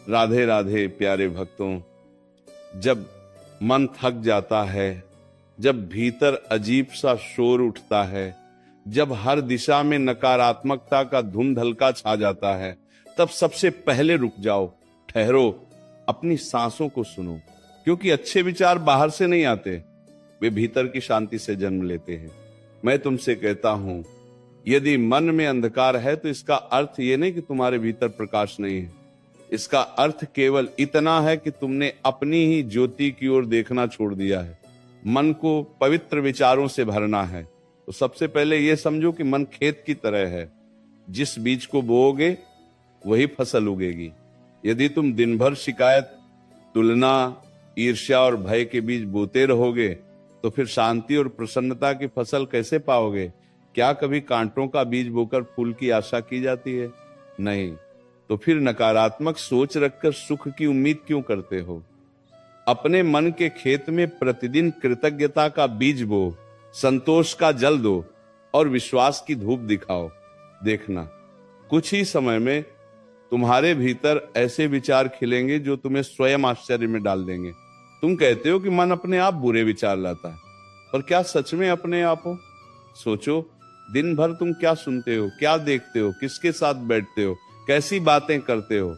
राधे राधे प्यारे भक्तों। जब मन थक जाता है, जब भीतर अजीब सा शोर उठता है, जब हर दिशा में नकारात्मकता का धुंधलका छा जाता है, तब सबसे पहले रुक जाओ, ठहरो, अपनी सांसों को सुनो। क्योंकि अच्छे विचार बाहर से नहीं आते, वे भीतर की शांति से जन्म लेते हैं। मैं तुमसे कहता हूं, यदि मन में अंधकार है तो इसका अर्थ ये नहीं कि तुम्हारे भीतर प्रकाश नहीं है। इसका अर्थ केवल इतना है कि तुमने अपनी ही ज्योति की ओर देखना छोड़ दिया है। मन को पवित्र विचारों से भरना है तो सबसे पहले यह समझो कि मन खेत की तरह है। जिस बीज को बोओगे वही फसल उगेगी। यदि तुम दिन भर शिकायत, तुलना, ईर्ष्या और भय के बीज बोते रहोगे तो फिर शांति और प्रसन्नता की फसल कैसे पाओगे? क्या कभी कांटों का बीज बोकर फूल की आशा की जाती है? नहीं। तो फिर नकारात्मक सोच रखकर सुख की उम्मीद क्यों करते हो? अपने मन के खेत में प्रतिदिन कृतज्ञता का बीज बो, संतोष का जल दो और विश्वास की धूप दिखाओ। देखना, कुछ ही समय में तुम्हारे भीतर ऐसे विचार खिलेंगे जो तुम्हें स्वयं आश्चर्य में डाल देंगे। तुम कहते हो कि मन अपने आप बुरे विचार लाता है, पर क्या सच में अपने आप हो? सोचो, दिन भर तुम क्या सुनते हो, क्या देखते हो, किसके साथ बैठते हो, कैसी बातें करते हो?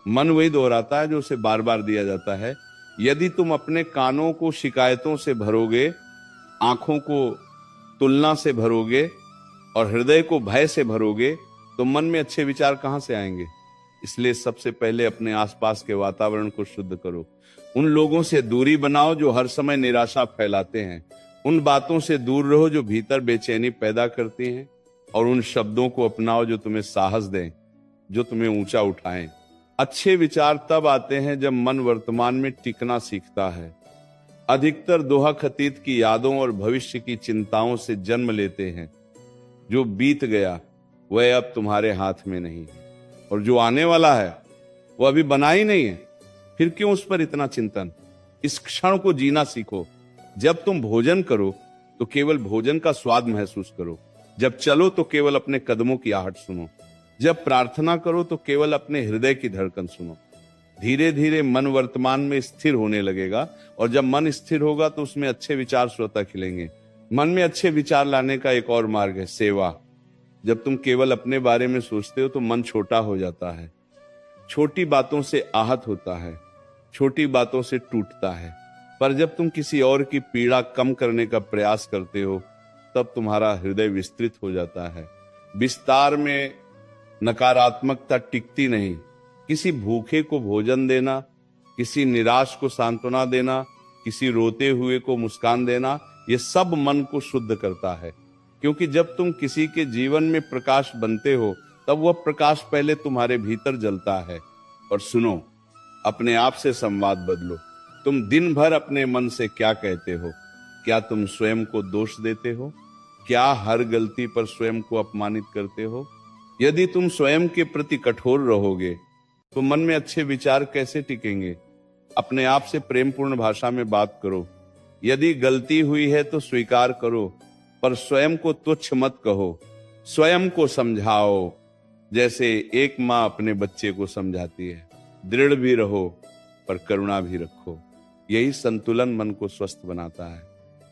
मन वही दोहराता है जो उसे बार बार दिया जाता है। यदि तुम अपने कानों को शिकायतों से भरोगे, आंखों को तुलना से भरोगे और हृदय को भय से भरोगे तो मन में अच्छे विचार कहां से आएंगे? इसलिए सबसे पहले अपने आसपास के वातावरण को शुद्ध करो। उन लोगों से दूरी बनाओ जो हर समय निराशा फैलाते हैं। उन बातों से दूर रहो जो भीतर बेचैनी पैदा करती हैं, और उन शब्दों को अपनाओ जो तुम्हें साहस दें, जो तुम्हें ऊंचा उठाएं। अच्छे विचार तब आते हैं जब मन वर्तमान में टिकना सीखता है। अधिकतर दोहा खतीत की यादों और भविष्य की चिंताओं से जन्म लेते हैं। जो बीत गया वह अब तुम्हारे हाथ में नहीं है, और जो आने वाला है वो अभी बना ही नहीं है। फिर क्यों उस पर इतना चिंतन? इस क्षण को जीना सीखो। जब तुम भोजन करो तो केवल भोजन का स्वाद महसूस करो। जब चलो तो केवल अपने कदमों की आहट सुनो। जब प्रार्थना करो तो केवल अपने हृदय की धड़कन सुनो। धीरे धीरे मन वर्तमान में स्थिर होने लगेगा, और जब मन स्थिर होगा तो उसमें अच्छे विचार स्वतः खिलेंगे। मन में अच्छे विचार लाने का एक और मार्ग है सेवा। जब तुम केवल अपने बारे में सोचते हो तो मन छोटा हो जाता है, छोटी बातों से आहत होता है, छोटी बातों से टूटता है। पर जब तुम किसी और की पीड़ा कम करने का प्रयास करते हो तब तुम्हारा हृदय विस्तृत हो जाता है। विस्तार में नकारात्मकता टिकती नहीं। किसी भूखे को भोजन देना, किसी निराश को सांत्वना देना, किसी रोते हुए को मुस्कान देना, ये सब मन को शुद्ध करता है। क्योंकि जब तुम किसी के जीवन में प्रकाश बनते हो तब वह प्रकाश पहले तुम्हारे भीतर जलता है। और सुनो, अपने आप से संवाद बदलो। तुम दिन भर अपने मन से क्या कहते हो? क्या तुम स्वयं को दोष देते हो? क्या हर गलती पर स्वयं को अपमानित करते हो? यदि तुम स्वयं के प्रति कठोर रहोगे तो मन में अच्छे विचार कैसे टिकेंगे? अपने आप से प्रेमपूर्ण भाषा में बात करो। यदि गलती हुई है तो स्वीकार करो, पर स्वयं को तुच्छ मत कहो। स्वयं को समझाओ जैसे एक माँ अपने बच्चे को समझाती है। दृढ़ भी रहो पर करुणा भी रखो। यही संतुलन मन को स्वस्थ बनाता है।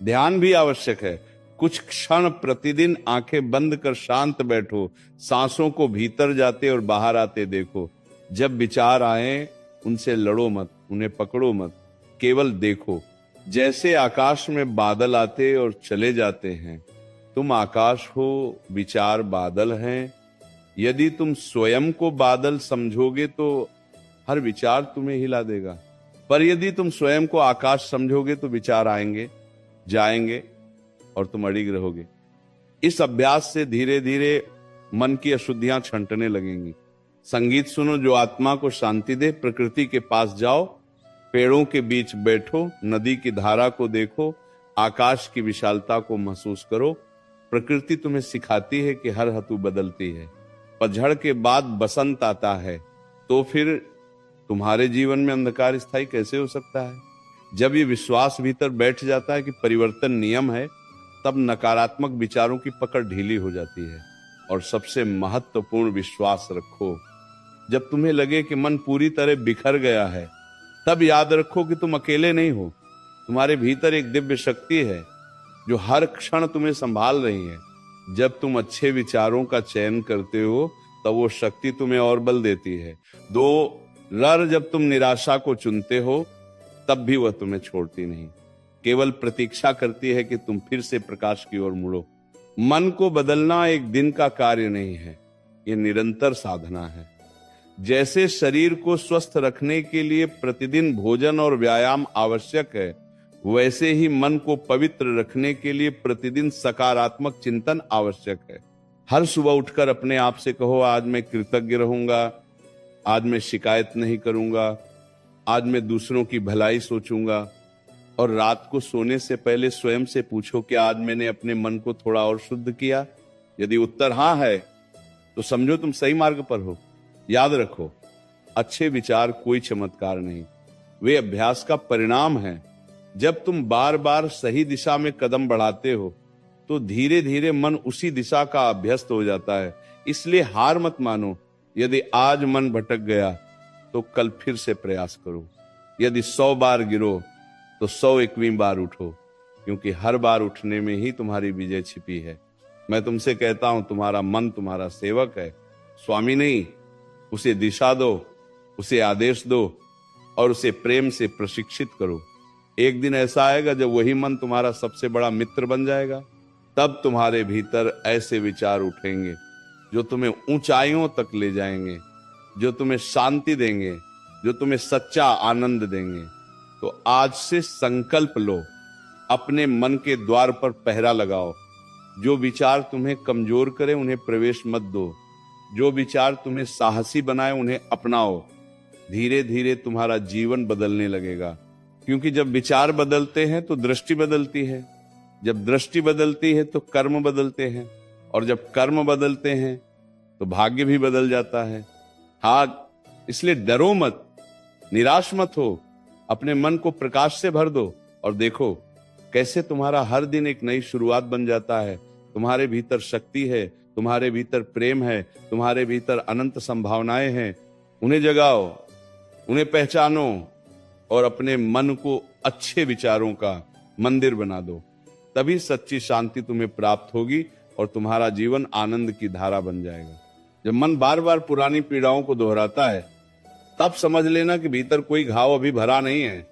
ध्यान भी आवश्यक है। कुछ क्षण प्रतिदिन आंखें बंद कर शांत बैठो। सांसों को भीतर जाते और बाहर आते देखो। जब विचार आए उनसे लड़ो मत, उन्हें पकड़ो मत, केवल देखो। जैसे आकाश में बादल आते और चले जाते हैं, तुम आकाश हो, विचार बादल हैं। यदि तुम स्वयं को बादल समझोगे तो हर विचार तुम्हें हिला देगा, पर यदि तुम स्वयं को आकाश समझोगे तो विचार आएंगे, जाएंगे और तुम अड़िग रहोगे। इस अभ्यास से धीरे धीरे मन की अशुद्धियां छंटने लगेंगी। संगीत सुनो जो आत्मा को शांति दे। प्रकृति के पास जाओ, पेड़ों के बीच बैठो, नदी की धारा को देखो, आकाश की विशालता को महसूस करो। प्रकृति तुम्हें सिखाती है कि हर ऋतु बदलती है, पतझड़ के बाद बसंत आता है। तो फिर तुम्हारे जीवन में अंधकार स्थायी कैसे हो सकता है? जब ये विश्वास भीतर बैठ जाता है कि परिवर्तन नियम है, तब नकारात्मक विचारों की पकड़ ढीली हो जाती है। और सबसे महत्वपूर्ण विश्वास रखो, जब तुम्हें लगे कि मन पूरी तरह बिखर गया है, तब याद रखो कि तुम अकेले नहीं हो। तुम्हारे भीतर एक दिव्य शक्ति है जो हर क्षण तुम्हें संभाल रही है। जब तुम अच्छे विचारों का चयन करते हो तब वो शक्ति तुम्हें और बल देती है। जब तुम निराशा को चुनते हो तब भी वह तुम्हें छोड़ती नहीं, केवल प्रतीक्षा करती है कि तुम फिर से प्रकाश की ओर मुड़ो। मन को बदलना एक दिन का कार्य नहीं है, ये निरंतर साधना है। जैसे शरीर को स्वस्थ रखने के लिए प्रतिदिन भोजन और व्यायाम आवश्यक है, वैसे ही मन को पवित्र रखने के लिए प्रतिदिन सकारात्मक चिंतन आवश्यक है। हर सुबह उठकर अपने आप से कहो, आज मैं कृतज्ञ रहूंगा, आज मैं शिकायत नहीं करूंगा, आज मैं दूसरों की भलाई सोचूंगा। और रात को सोने से पहले स्वयं से पूछो कि आज मैंने अपने मन को थोड़ा और शुद्ध किया। यदि उत्तर हाँ है तो समझो तुम सही मार्ग पर हो। याद रखो, अच्छे विचार कोई चमत्कार नहीं, वे अभ्यास का परिणाम है। जब तुम बार बार सही दिशा में कदम बढ़ाते हो तो धीरे धीरे मन उसी दिशा का अभ्यस्त हो जाता है। इसलिए हार मत मानो। यदि आज मन भटक गया तो कल फिर से प्रयास करो। यदि 100 बार गिरो तो 101वीं बार उठो, क्योंकि हर बार उठने में ही तुम्हारी विजय छिपी है। मैं तुमसे कहता हूं, तुम्हारा मन तुम्हारा सेवक है, स्वामी नहीं। उसे दिशा दो, उसे आदेश दो और उसे प्रेम से प्रशिक्षित करो। एक दिन ऐसा आएगा जब वही मन तुम्हारा सबसे बड़ा मित्र बन जाएगा। तब तुम्हारे भीतर ऐसे विचार उठेंगे जो तुम्हें ऊंचाइयों तक ले जाएंगे, जो तुम्हें शांति देंगे, जो तुम्हें सच्चा आनंद देंगे। तो आज से संकल्प लो, अपने मन के द्वार पर पहरा लगाओ। जो विचार तुम्हें कमजोर करे उन्हें प्रवेश मत दो, जो विचार तुम्हें साहसी बनाए उन्हें अपनाओ। धीरे धीरे तुम्हारा जीवन बदलने लगेगा, क्योंकि जब विचार बदलते हैं तो दृष्टि बदलती है, जब दृष्टि बदलती है तो कर्म बदलते हैं, और जब कर्म बदलते हैं तो भाग्य भी बदल जाता है। हाँ, इसलिए डरो मत, निराश मत हो, अपने मन को प्रकाश से भर दो और देखो कैसे तुम्हारा हर दिन एक नई शुरुआत बन जाता है। तुम्हारे भीतर शक्ति है, तुम्हारे भीतर प्रेम है, तुम्हारे भीतर अनंत संभावनाएं हैं। उन्हें जगाओ, उन्हें पहचानो और अपने मन को अच्छे विचारों का मंदिर बना दो। तभी सच्ची शांति तुम्हें प्राप्त होगी और तुम्हारा जीवन आनंद की धारा बन जाएगा। जब मन बार बार पुरानी पीड़ाओं को दोहराता है तब समझ लेना कि भीतर कोई घाव अभी भरा नहीं है।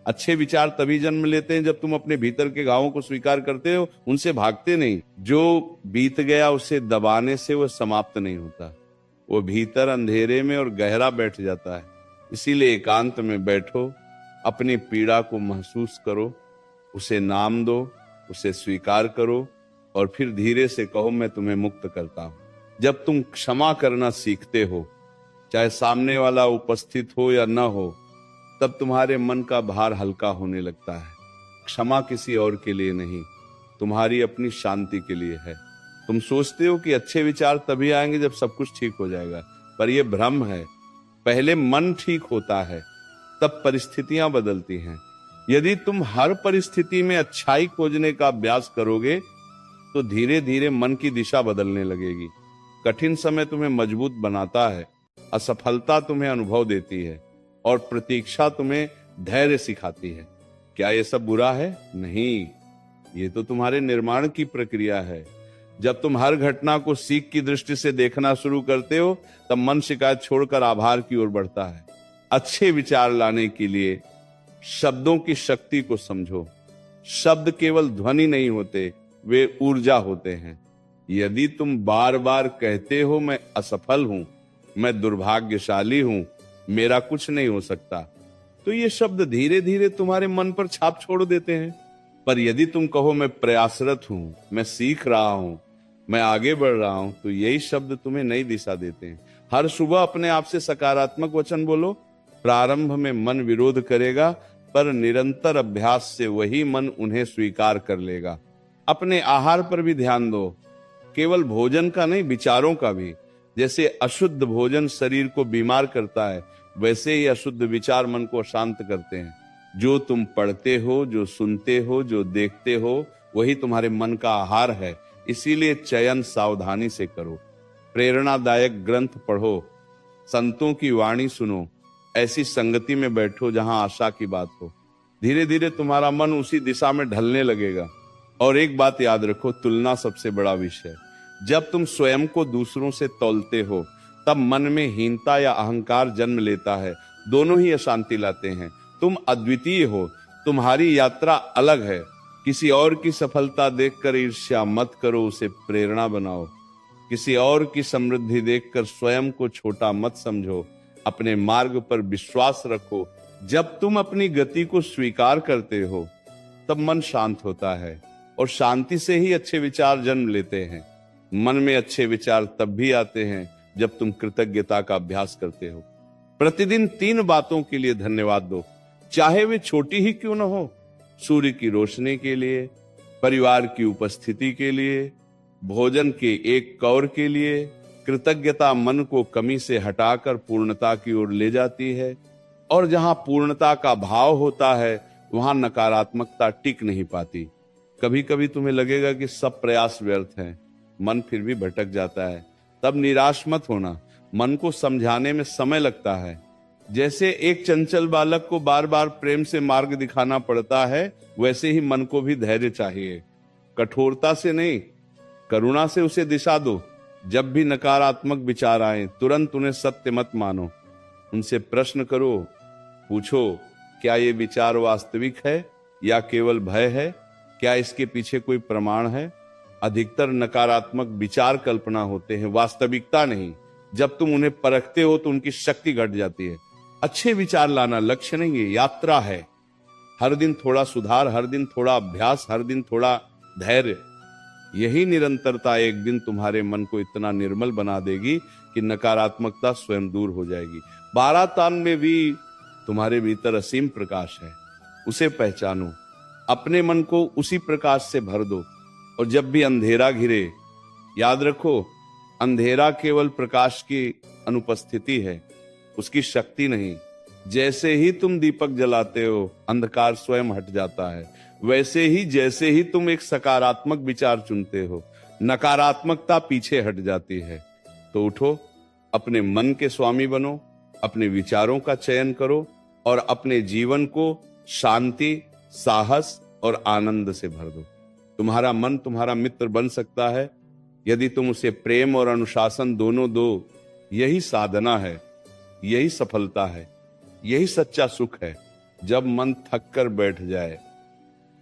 अच्छे विचार तभी जन्म लेते हैं जब तुम अपने भीतर के घावों को स्वीकार करते हो, उनसे भागते नहीं। जो बीत गया उसे दबाने से वह समाप्त नहीं होता, वो भीतर अंधेरे में और गहरा बैठ जाता है। इसीलिए एकांत में बैठो, अपनी पीड़ा को महसूस करो, उसे नाम दो, उसे स्वीकार करो और फिर धीरे से कहो, मैं तुम्हें मुक्त करता हूं। जब तुम क्षमा करना सीखते हो, चाहे सामने वाला उपस्थित हो या न हो, तब तुम्हारे मन का भार हल्का होने लगता है। क्षमा किसी और के लिए नहीं, तुम्हारी अपनी शांति के लिए है। तुम सोचते हो कि अच्छे विचार तभी आएंगे जब सब कुछ ठीक हो जाएगा, पर यह भ्रम है। पहले मन ठीक होता है, तब परिस्थितियां बदलती हैं। यदि तुम हर परिस्थिति में अच्छाई खोजने का अभ्यास करोगे तो धीरे धीरे मन की दिशा बदलने लगेगी। कठिन समय तुम्हें मजबूत बनाता है, असफलता तुम्हें अनुभव देती है और प्रतीक्षा तुम्हें धैर्य सिखाती है। क्या ये सब बुरा है? नहीं, ये तो तुम्हारे निर्माण की प्रक्रिया है। जब तुम हर घटना को सीख की दृष्टि से देखना शुरू करते हो तब मन शिकायत छोड़कर आभार की ओर बढ़ता है। अच्छे विचार लाने के लिए शब्दों की शक्ति को समझो। शब्द केवल ध्वनि नहीं होते, वे ऊर्जा होते हैं। यदि तुम बार बार कहते हो मैं असफल हूं, मैं दुर्भाग्यशाली हूं, मेरा कुछ नहीं हो सकता, तो ये शब्द धीरे धीरे तुम्हारे मन पर छाप छोड़ देते हैं। पर यदि तुम कहो मैं प्रयासरत हूं, मैं सीख रहा हूं, मैं आगे बढ़ रहा हूं, तो यही शब्द तुम्हें नई दिशा देते हैं। हर सुबह अपने आप से सकारात्मक वचन बोलो। प्रारंभ में मन विरोध करेगा, पर निरंतर अभ्यास से वही मन उन्हें स्वीकार कर लेगा। अपने आहार पर भी ध्यान दो, केवल भोजन का नहीं, विचारों का भी। जैसे अशुद्ध भोजन शरीर को बीमार करता है, वैसे ही अशुद्ध विचार मन को अशांत करते हैं। जो तुम पढ़ते हो, जो सुनते हो, जो देखते हो, वही तुम्हारे मन का आहार है। इसीलिए चयन सावधानी से करो। प्रेरणादायक ग्रंथ पढ़ो, संतों की वाणी सुनो, ऐसी संगति में बैठो जहां आशा की बात हो। धीरे धीरे तुम्हारा मन उसी दिशा में ढलने लगेगा। और एक बात याद रखो, तुलना सबसे बड़ा विषय। जब तुम स्वयं को दूसरों से तौलते हो तब मन में हीनता या अहंकार जन्म लेता है। दोनों ही अशांति लाते हैं। तुम अद्वितीय हो, तुम्हारी यात्रा अलग है। किसी और की सफलता देखकर ईर्ष्या मत करो, उसे प्रेरणा बनाओ। किसी और की समृद्धि देखकर स्वयं को छोटा मत समझो, अपने मार्ग पर विश्वास रखो। जब तुम अपनी गति को स्वीकार करते हो तब मन शांत होता है, और शांति से ही अच्छे विचार जन्म लेते हैं। मन में अच्छे विचार तब भी आते हैं जब तुम कृतज्ञता का अभ्यास करते हो। प्रतिदिन 3 बातों के लिए धन्यवाद दो, चाहे वे छोटी ही क्यों न हो। सूर्य की रोशनी के लिए, परिवार की उपस्थिति के लिए, भोजन के एक कौर के लिए। कृतज्ञता मन को कमी से हटाकर पूर्णता की ओर ले जाती है, और जहां पूर्णता का भाव होता है वहां नकारात्मकता टिक नहीं पाती। कभी कभी तुम्हें लगेगा कि सब प्रयास व्यर्थ हैं, मन फिर भी भटक जाता है। तब निराश मत होना, मन को समझाने में समय लगता है। जैसे एक चंचल बालक को बार बार प्रेम से मार्ग दिखाना पड़ता है, वैसे ही मन को भी धैर्य चाहिए। कठोरता से नहीं, करुणा से उसे दिशा दो। जब भी नकारात्मक विचार आए तुरंत उन्हें सत्य मत मानो, उनसे प्रश्न करो, पूछो, क्या ये विचार वास्तविक है या केवल भय है? क्या इसके पीछे कोई प्रमाण है? अधिकतर नकारात्मक विचार कल्पना होते हैं, वास्तविकता नहीं। जब तुम उन्हें परखते हो तो उनकी शक्ति घट जाती है। अच्छे विचार लाना लक्ष्य नहीं है, यात्रा है। हर दिन थोड़ा सुधार, हर दिन थोड़ा अभ्यास, हर दिन थोड़ा धैर्य। यही निरंतरता एक दिन तुम्हारे मन को इतना निर्मल बना देगी कि नकारात्मकता स्वयं दूर हो जाएगी। 12 तान में भी तुम्हारे भीतर असीम प्रकाश है, उसे पहचानो। अपने मन को उसी प्रकाश से भर दो। और जब भी अंधेरा घिरे, याद रखो, अंधेरा केवल प्रकाश की अनुपस्थिति है, उसकी शक्ति नहीं। जैसे ही तुम दीपक जलाते हो अंधकार स्वयं हट जाता है। वैसे ही जैसे ही तुम एक सकारात्मक विचार चुनते हो, नकारात्मकता पीछे हट जाती है। तो उठो, अपने मन के स्वामी बनो, अपने विचारों का चयन करो और अपने जीवन को शांति, साहस और आनंद से भर दो। तुम्हारा मन तुम्हारा मित्र बन सकता है यदि तुम उसे प्रेम और अनुशासन दोनों दो। यही साधना है, यही सफलता है, यही सच्चा सुख है। जब मन थक कर बैठ जाए,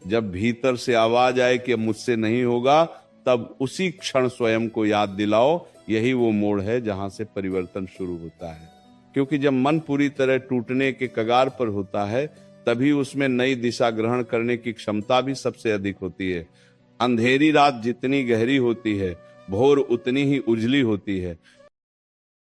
जब भीतर से आवाज आए कि अब मुझसे नहीं होगा, तब उसी क्षण स्वयं को याद दिलाओ, यही वो मोड़ है जहां से परिवर्तन शुरू होता है। क्योंकि जब मन पूरी तरह टूटने के कगार पर होता है तभी उसमें नई दिशा ग्रहण करने की क्षमता भी सबसे अधिक होती है। अंधेरी रात जितनी गहरी होती है, भोर उतनी ही उजली होती है।